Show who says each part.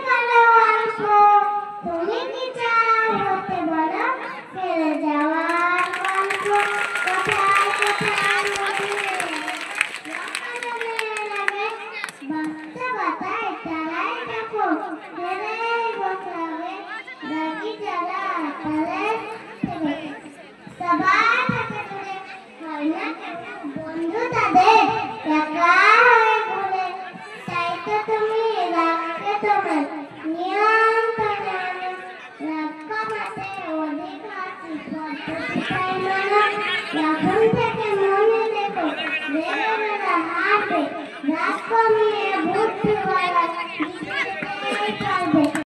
Speaker 1: গেল অল্প, তুমি কি চাও হতে বলো ফেলে যাওয়ার গল্প। কোথায় কোথায় নদীরে লঙ্কা জমিয়ে লাগে, বাচ্চা বাতায় তারাই দেখো ফেলেই বসাবে। ডাকি যারা তালে সবাই থাকে দূরে, হয় না কেউ বন্ধু তাদের, একা হয়ে ঘুরে। তাই তো তুমি রাগকে তোমার নিয়ন্ত্রণে আনো, রাগ কমাতে অধিক হাসি পদ্ধতি চাই মানো। এখন থেকে মনে রেখো রেগে মেরা হাঁটে, রাগ কমিয়ে বুদ্ধি বাড়ায়, জিততেই পারবে।